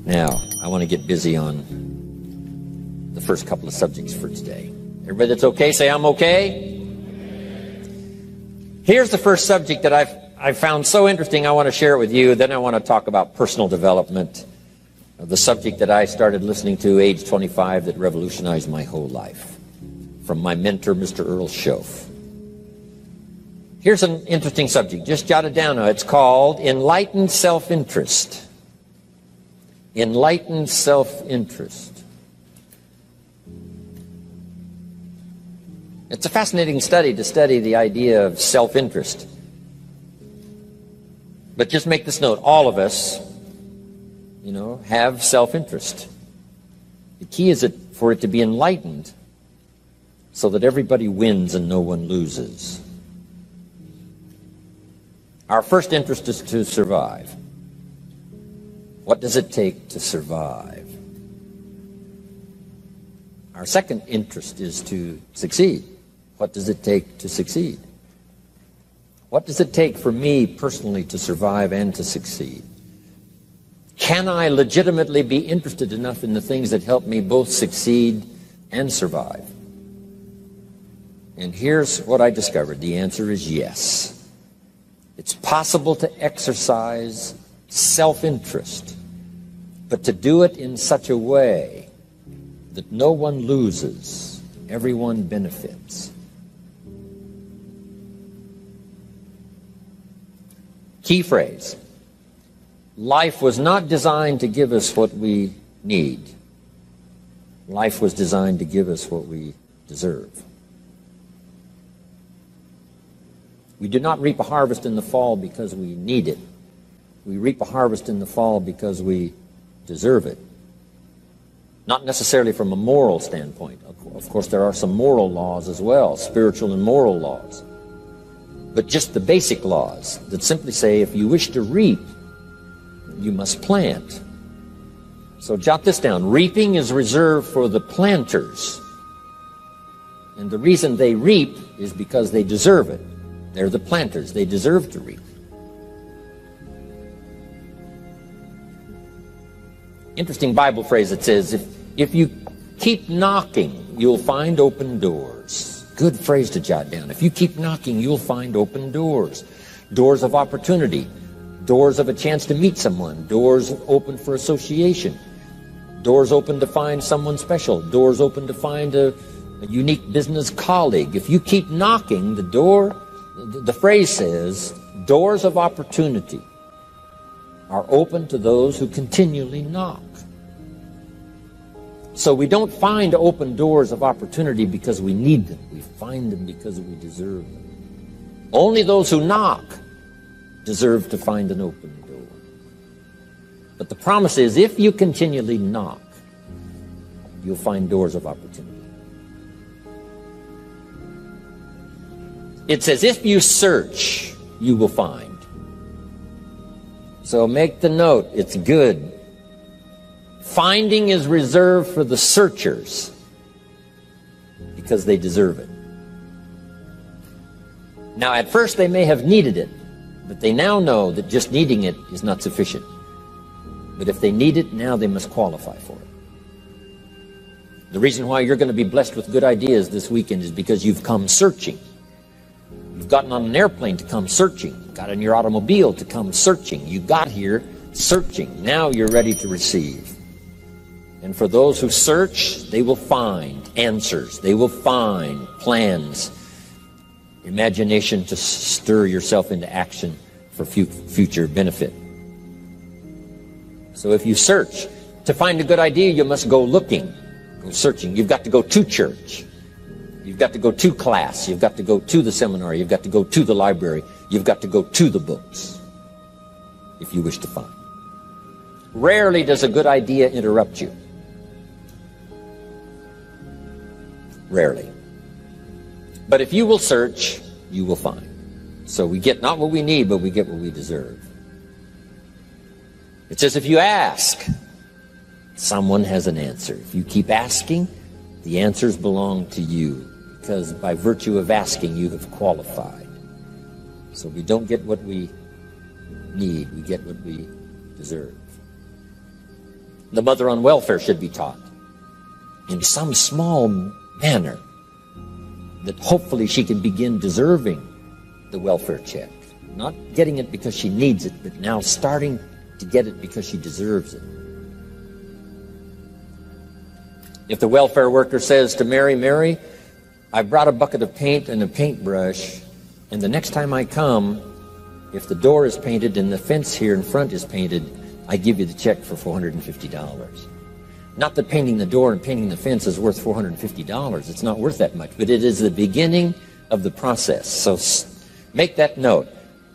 Now, I want to get busy on the first couple of subjects for today. Everybody that's okay, say I'm okay. Here's the first subject that I've found so interesting. I want to share it with you. Then I want to talk about personal development, the subject that I started listening to age 25 that revolutionized my whole life, from my mentor, Mr. Earl Schoaf. Here's an interesting subject. Just jot it down now. It's called enlightened self-interest. Enlightened self-interest. It's a fascinating study to study the idea of self-interest. But just make this note, all of us, have self-interest. The key is for it to be enlightened so that everybody wins and no one loses. Our first interest is to survive. What does it take to survive? Our second interest is to succeed. What does it take to succeed? What does it take for me personally to survive and to succeed? Can I legitimately be interested enough in the things that help me both succeed and survive? And here's what I discovered. The answer is yes. It's possible to exercise self-interest, but to do it in such a way that no one loses, everyone benefits. Key phrase. Life was not designed to give us what we need. Life was designed to give us what we deserve. We do not reap a harvest in the fall because we need it. We reap a harvest in the fall because we deserve it. Not necessarily from a moral standpoint. Of course, there are some moral laws as well, spiritual and moral laws. But just the basic laws that simply say if you wish to reap, you must plant. So jot this down. Reaping is reserved for the planters. And the reason they reap is because they deserve it. They're the planters. They deserve to reap. Interesting Bible phrase that says, if you keep knocking, you'll find open doors. Good phrase to jot down. If you keep knocking, you'll find open doors. Doors of opportunity. Doors of a chance to meet someone. Doors open for association. Doors open to find someone special. Doors open to find a unique business colleague. If you keep knocking, the phrase says, doors of opportunity are open to those who continually knock. So we don't find open doors of opportunity because we need them. We find them because we deserve them. Only those who knock deserve to find an open door. But the promise is, if you continually knock, you'll find doors of opportunity. It says, if you search, you will find. So make the note, it's good. Finding is reserved for the searchers because they deserve it. Now, at first they may have needed it, but they now know that just needing it is not sufficient. But if they need it, now they must qualify for it. The reason why you're going to be blessed with good ideas this weekend is because you've come searching. You've gotten on an airplane to come searching. Got in your automobile to come searching. You got here searching. Now you're ready to receive. And for those who search, they will find answers. They will find plans. Imagination to stir yourself into action for future benefit. So if you search, to find a good idea, you must go looking, go searching. You've got to go to church. You've got to go to class. You've got to go to the seminar. You've got to go to the library. You've got to go to the books if you wish to find. Rarely does a good idea interrupt you. Rarely. But if you will search, you will find. So we get not what we need, but we get what we deserve. It says if you ask, someone has an answer. If you keep asking, the answers belong to you. Because by virtue of asking, you have qualified. So we don't get what we need, we get what we deserve. The mother on welfare should be taught in some small manner that hopefully she can begin deserving the welfare check. Not getting it because she needs it, but now starting to get it because she deserves it. If the welfare worker says to Mary, Mary, I brought a bucket of paint and a paintbrush, and the next time I come, if the door is painted and the fence here in front is painted, I give you the check for $450. Not that painting the door and painting the fence is worth $450. It's not worth that much, but it is the beginning of the process. So make that note.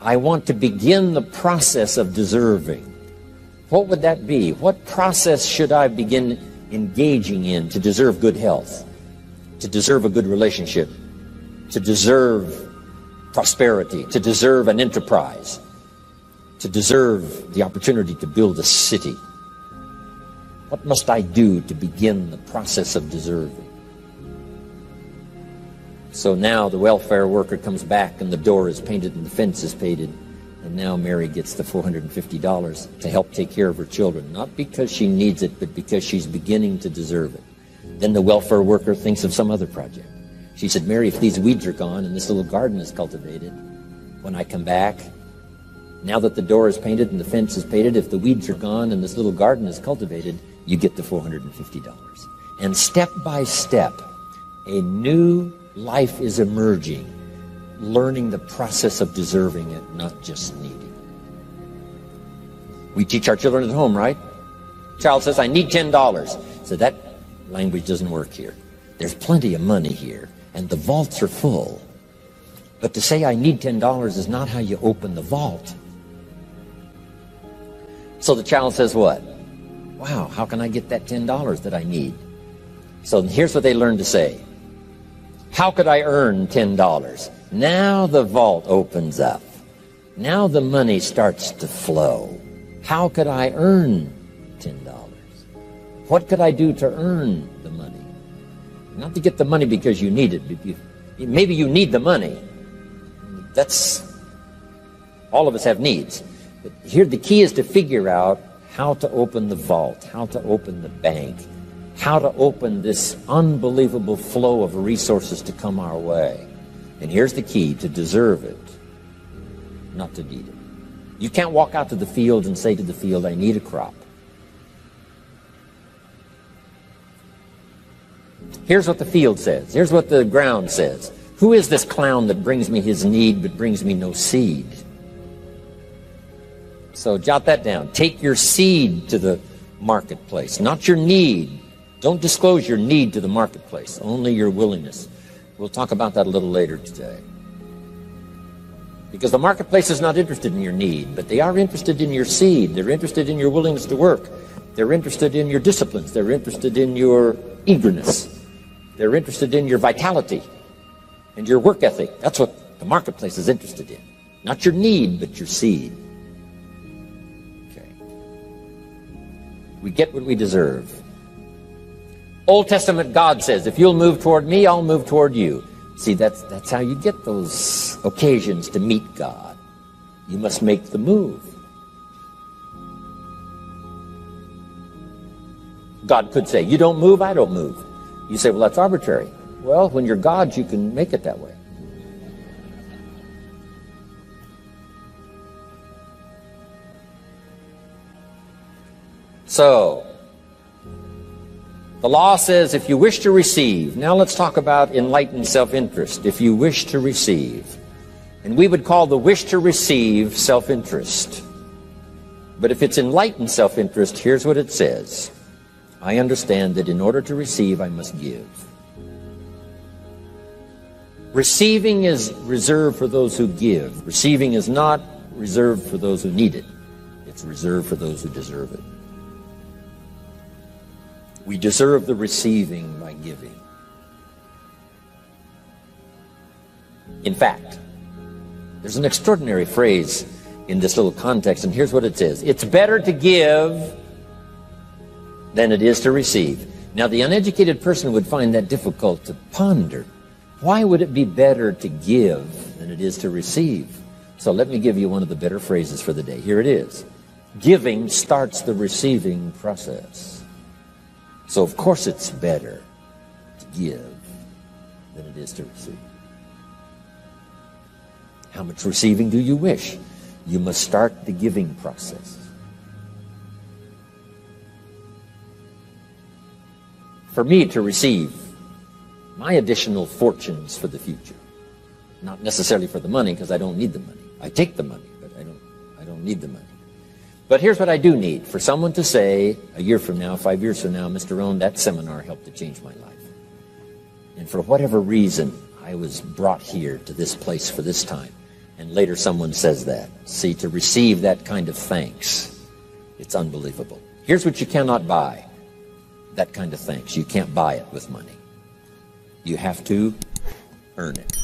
I want to begin the process of deserving. What would that be? What process should I begin engaging in to deserve good health, to deserve a good relationship, to deserve prosperity, to deserve an enterprise, to deserve the opportunity to build a city? What must I do to begin the process of deserving? So now the welfare worker comes back and the door is painted and the fence is painted, and now Mary gets the $450 to help take care of her children, not because she needs it, but because she's beginning to deserve it. Then the welfare worker thinks of some other project. She said, Mary, if these weeds are gone and this little garden is cultivated, when I come back, now that the door is painted and the fence is painted, if the weeds are gone and this little garden is cultivated, you get the $450. And step by step, a new life is emerging, learning the process of deserving it, not just needing. We teach our children at home, right? Child says, I need $10. So that language doesn't work here. There's plenty of money here, and the vaults are full. But to say I need $10 is not how you open the vault. So the child says what? Wow, how can I get that $10 that I need? So here's what they learn to say. How could I earn $10? Now the vault opens up. Now the money starts to flow. How could I earn $10? What could I do to earn the money? Not to get the money because you need it. Maybe you need the money. That's, all of us have needs. But here the key is to figure out how to open the vault, how to open the bank, how to open this unbelievable flow of resources to come our way. And here's the key: to deserve it, not to need it. You can't walk out to the field and say to the field, I need a crop. Here's what the field says. Here's what the ground says. Who is this clown that brings me his need but brings me no seed? So jot that down. Take your seed to the marketplace, not your need. Don't disclose your need to the marketplace, only your willingness. We'll talk about that a little later today. Because the marketplace is not interested in your need, but they are interested in your seed. They're interested in your willingness to work. They're interested in your disciplines. They're interested in your eagerness. They're interested in your vitality and your work ethic. That's what the marketplace is interested in. Not your need, but your seed. Okay. We get what we deserve. Old Testament God says, if you'll move toward me, I'll move toward you. See, that's how you get those occasions to meet God. You must make the move. God could say, you don't move, I don't move. You say, well, that's arbitrary. Well, when you're God, you can make it that way. So, the law says if you wish to receive, now let's talk about enlightened self-interest. If you wish to receive, and we would call the wish to receive self-interest. But if it's enlightened self-interest, here's what it says. I understand that in order to receive, I must give. Receiving is reserved for those who give. Receiving is not reserved for those who need it. It's reserved for those who deserve it. We deserve the receiving by giving. In fact, there's an extraordinary phrase in this little context, and here's what it says. It's better to give than it is to receive. Now, the uneducated person would find that difficult to ponder. Why would it be better to give than it is to receive? So let me give you one of the better phrases for the day. Here it is. Giving starts the receiving process. So of course it's better to give than it is to receive. How much receiving do you wish? You must start the giving process. For me to receive my additional fortunes for the future, not necessarily for the money, because I don't need the money. I take the money, but I don't need the money. But here's what I do need. For someone to say, a year from now, 5 years from now, Mr. Rohn, that seminar helped to change my life. And for whatever reason, I was brought here to this place for this time. And later someone says that. See, to receive that kind of thanks, it's unbelievable. Here's what you cannot buy. That kind of thanks. You can't buy it with money. You have to earn it.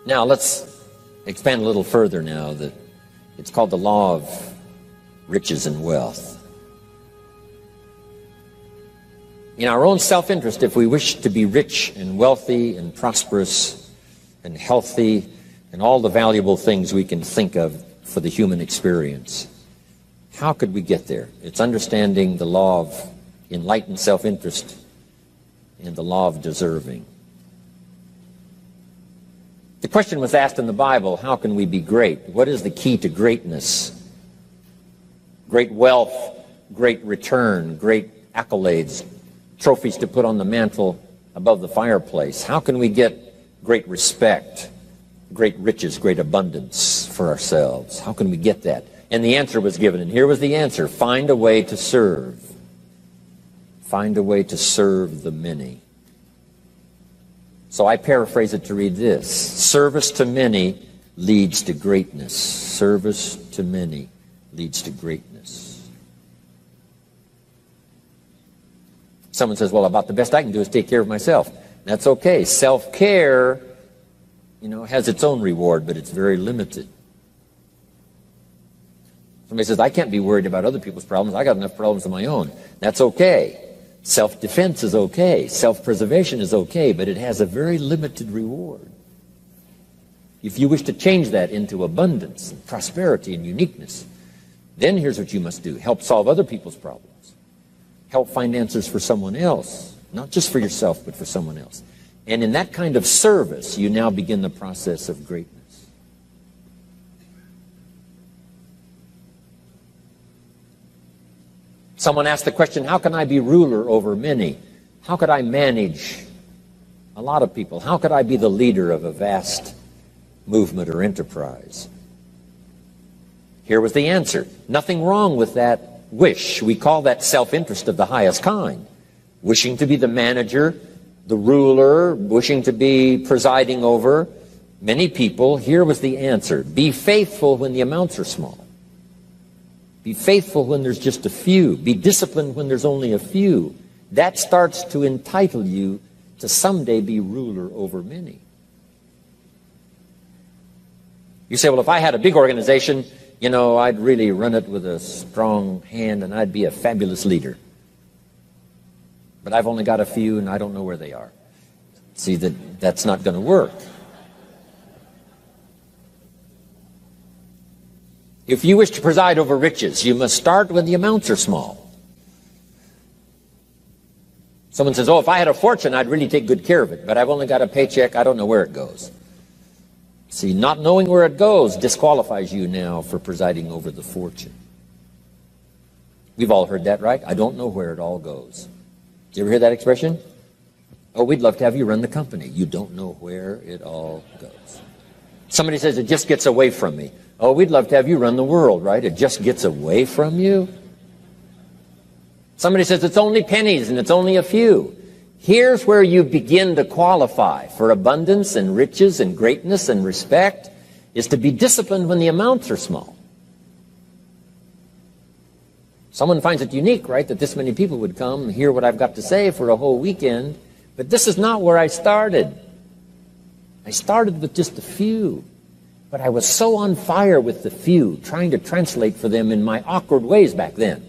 Now let's expand a little further now. That it's called the law of riches and wealth. In our own self-interest, if we wish to be rich and wealthy and prosperous and healthy and all the valuable things we can think of for the human experience, how could we get there? It's understanding the law of enlightened self-interest and the law of deserving. The question was asked in the Bible, how can we be great? What is the key to greatness? Great wealth, great return, great accolades, trophies to put on the mantle above the fireplace. How can we get great respect, great riches, great abundance for ourselves? How can we get that? And the answer was given, and here was the answer. Find a way to serve. Find a way to serve the many. So I paraphrase it to read this. Service to many leads to greatness. Service to many leads to greatness. Someone says, well, about the best I can do is take care of myself. That's okay. Self-care, has its own reward, but it's very limited. Somebody says, I can't be worried about other people's problems. I got enough problems of my own. That's okay. Self-defense is okay. Self-preservation is okay, but it has a very limited reward. If you wish to change that into abundance and prosperity and uniqueness, then here's what you must do. Help solve other people's problems. Help find answers for someone else, not just for yourself, but for someone else. And in that kind of service, you now begin the process of greatness. Someone asked the question, how can I be ruler over many? How could I manage a lot of people? How could I be the leader of a vast movement or enterprise? Here was the answer. Nothing wrong with that wish. We call that self-interest of the highest kind. Wishing to be the manager, the ruler, wishing to be presiding over many people. Here was the answer. Be faithful when the amounts are small. Be faithful when there's just a few. Be disciplined when there's only a few. That starts to entitle you to someday be ruler over many. You say, well, if I had a big organization, I'd really run it with a strong hand and I'd be a fabulous leader. But I've only got a few and I don't know where they are. See, that's not going to work. If you wish to preside over riches, you must start when the amounts are small. Someone says, oh, if I had a fortune, I'd really take good care of it, but I've only got a paycheck, I don't know where it goes. See, not knowing where it goes disqualifies you now for presiding over the fortune. We've all heard that, right? I don't know where it all goes. Did you ever hear that expression? Oh, we'd love to have you run the company. You don't know where it all goes. Somebody says, it just gets away from me. Oh, we'd love to have you run the world, right? It just gets away from you. Somebody says, it's only pennies and it's only a few. Here's where you begin to qualify for abundance and riches and greatness and respect, is to be disciplined when the amounts are small. Someone finds it unique, right, that this many people would come and hear what I've got to say for a whole weekend. But this is not where I started. I started with just a few. But I was so on fire with the few, trying to translate for them in my awkward ways back then.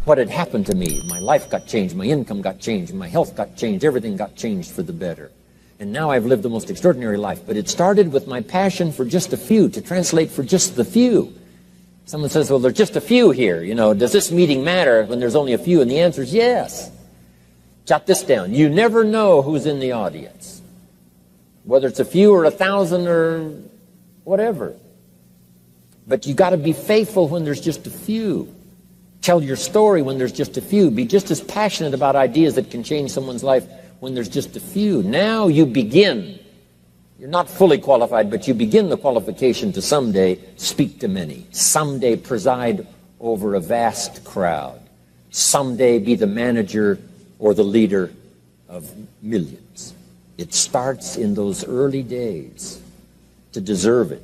What had happened to me? My life got changed, my income got changed, my health got changed, everything got changed for the better. And now I've lived the most extraordinary life. But it started with my passion for just a few, to translate for just the few. Someone says, well, there's just a few here. You know, does this meeting matter when there's only a few? And the answer is yes. Jot this down. You never know who's in the audience, whether it's a few or 1,000 or whatever. But you got to be faithful when there's just a few. Tell your story when there's just a few. Be just as passionate about ideas that can change someone's life when there's just a few. Now you begin. You're not fully qualified, but you begin the qualification to someday speak to many. Someday preside over a vast crowd. Someday be the manager or the leader of millions. It starts in those early days. To deserve it,